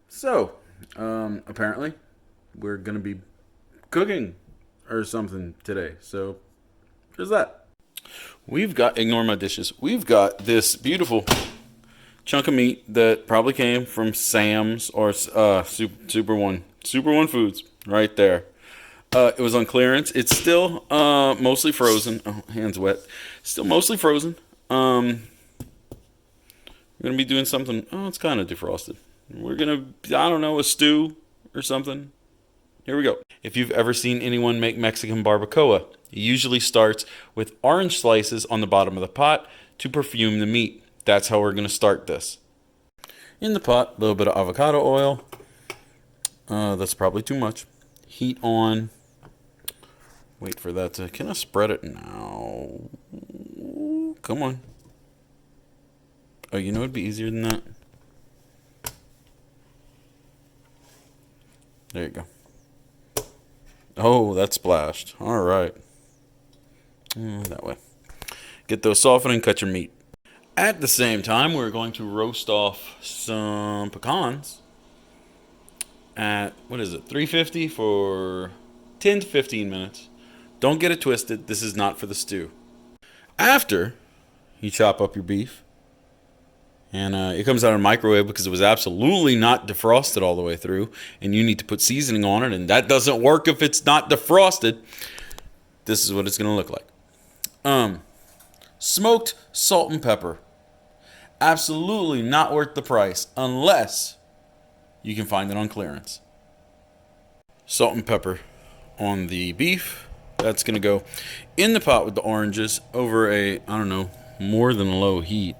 So, apparently, we're gonna be cooking or something today. So, here's that. We've got, ignore my dishes. We've got this beautiful chunk of meat that probably came from Sam's or Super One Foods right there. It was on clearance. It's still mostly frozen. Oh, hands wet. Still mostly frozen. We're gonna be doing something. Oh, it's kind of defrosted. We're gonna, I don't know, a stew or something. Here we go. If you've ever seen anyone make Mexican barbacoa, it usually starts with orange slices on the bottom of the pot to perfume the meat. That's how we're gonna start this. In the pot, a little bit of avocado oil. That's probably too much. Heat on. Wait for that to, can I spread it now? Come on. Oh, you know it'd be easier than that? There you go. Oh, that splashed. All right. That way. Get those softening, cut your meat. At the same time, we're going to roast off some pecans at, what is it, 350 for 10 to 15 minutes. Don't get it twisted. This is not for the stew. After you chop up your beef, and it comes out of the microwave because it was absolutely not defrosted all the way through. And you need to put seasoning on it. And that doesn't work if it's not defrosted. This is what it's going to look like. Smoked salt and pepper. Absolutely not worth the price unless you can find it on clearance. Salt and pepper on the beef. That's going to go in the pot with the oranges over a, I don't know, more than a low heat.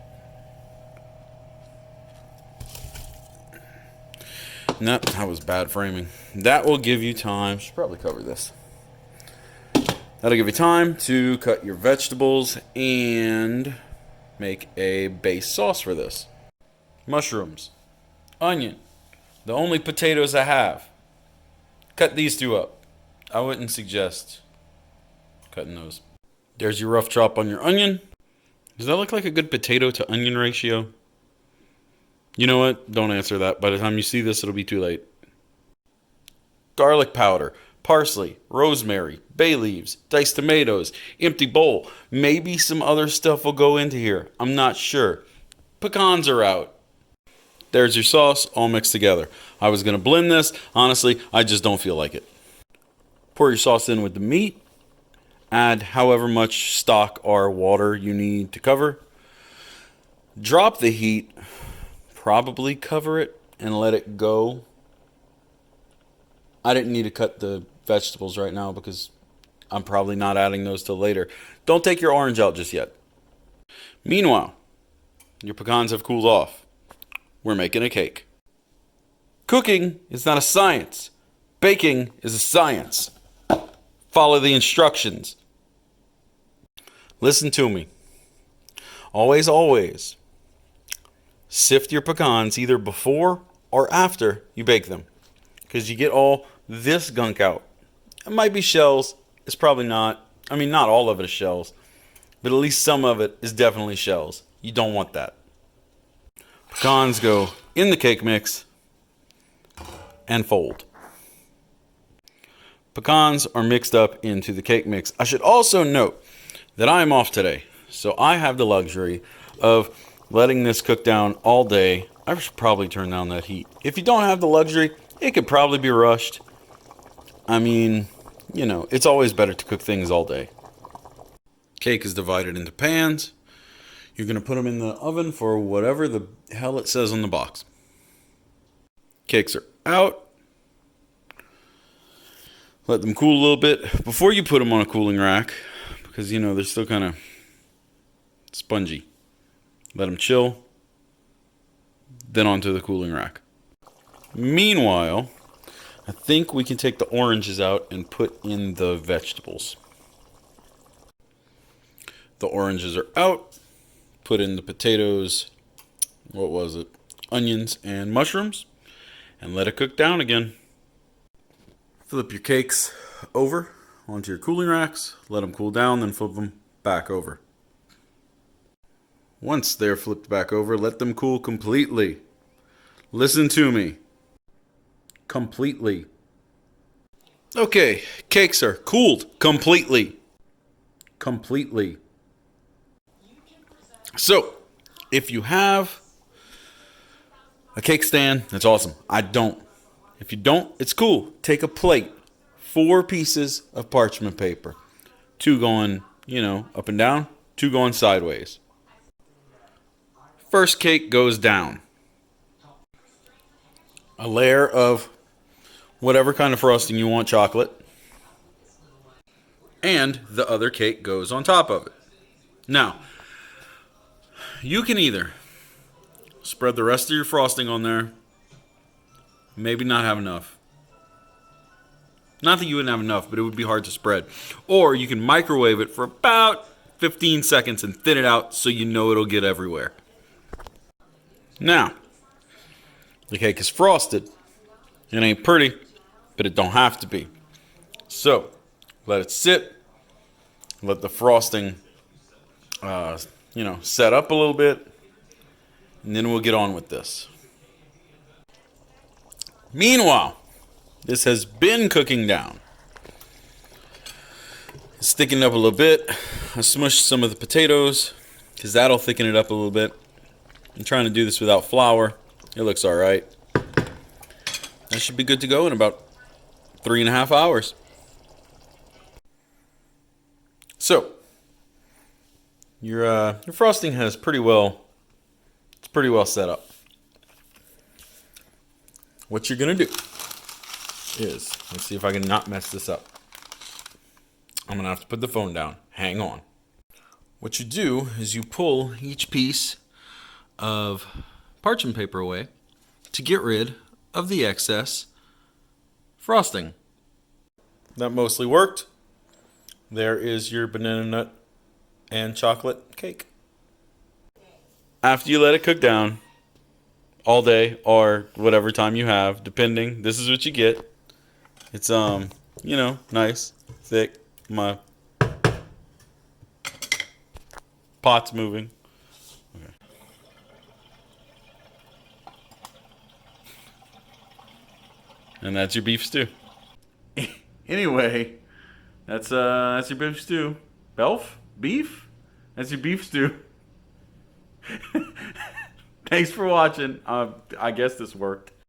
Nope, that was bad framing. That will give you time. Should probably cover this. That'll give you time to cut your vegetables and make a base sauce for this. Mushrooms, onion, the only potatoes I have. Cut these two up. I wouldn't suggest cutting those. There's your rough chop on your onion. Does that look like a good potato to onion ratio? You know what? Don't answer that. By the time you see this, it'll be too late. Garlic powder, parsley, rosemary, bay leaves, diced tomatoes, empty bowl. Maybe some other stuff will go into here. I'm not sure. Pecans are out. There's your sauce all mixed together. I was going to blend this. Honestly, I just don't feel like it. Pour your sauce in with the meat. Add however much stock or water you need to cover. Drop the heat. Probably cover it and let it go. I didn't need to cut the vegetables right now because I'm probably not adding those till later. Don't take your orange out just yet. Meanwhile, your pecans have cooled off. We're making a cake. Cooking is not a science. Baking is a science. Follow the instructions. Listen to me. Always, always. Sift your pecans either before or after you bake them, because you get all this gunk out. It might be shells. It's probably not. I mean, not all of it is shells, but at least some of it is definitely shells. You don't want that. Pecans go in the cake mix and fold. Pecans are mixed up into the cake mix. I should also note that I am off today, so I have the luxury of letting this cook down all day. I should probably turn down that heat. If you don't have the luxury, it could probably be rushed. I mean, you know, it's always better to cook things all day. Cake is divided into pans. You're going to put them in the oven for whatever the hell it says on the box. Cakes are out. Let them cool a little bit before you put them on a cooling rack, because, you know, they're still kind of spongy. Let them chill, then onto the cooling rack. Meanwhile, I think we can take the oranges out and put in the vegetables. The oranges are out. Put in the potatoes, what was it? Onions and mushrooms, and let it cook down again. Flip your cakes over onto your cooling racks, let them cool down, then flip them back over. Once they're flipped back over, let them cool completely. Listen to me. Completely. Okay, cakes are cooled completely. Completely. So, if you have a cake stand, that's awesome. I don't. If you don't, it's cool. Take a plate, 4 pieces of parchment paper, 2 going, up and down, 2 going sideways. First cake goes down. A layer of whatever kind of frosting you want, chocolate, and the other cake goes on top of it. Now, you can either spread the rest of your frosting on there, maybe not have enough. Not that you wouldn't have enough, but it would be hard to spread. Or you can microwave it for about 15 seconds and thin it out so you know it'll get everywhere. Now, the cake is frosted. It ain't pretty, but it don't have to be. So, let it sit. Let the frosting, set up a little bit. And then we'll get on with this. Meanwhile, this has been cooking down. It's thickened up a little bit. I smushed some of the potatoes because that'll thicken it up a little bit. I'm trying to do this without flour. It looks alright. That should be good to go in about 3.5 hours. So, your frosting has pretty well set up. What you're gonna do is, let's see if I can not mess this up. I'm gonna have to put the phone down. Hang on. What you do is you pull each piece of parchment paper away to get rid of the excess frosting. That mostly worked. There is your banana nut and chocolate cake. After you let it cook down all day or whatever time you have, depending, this is what you get. It's nice, thick. My pot's moving. Okay. And that's your beef stew. Anyway, that's your beef stew. Beef? That's your beef stew. Thanks for watching. I guess this worked.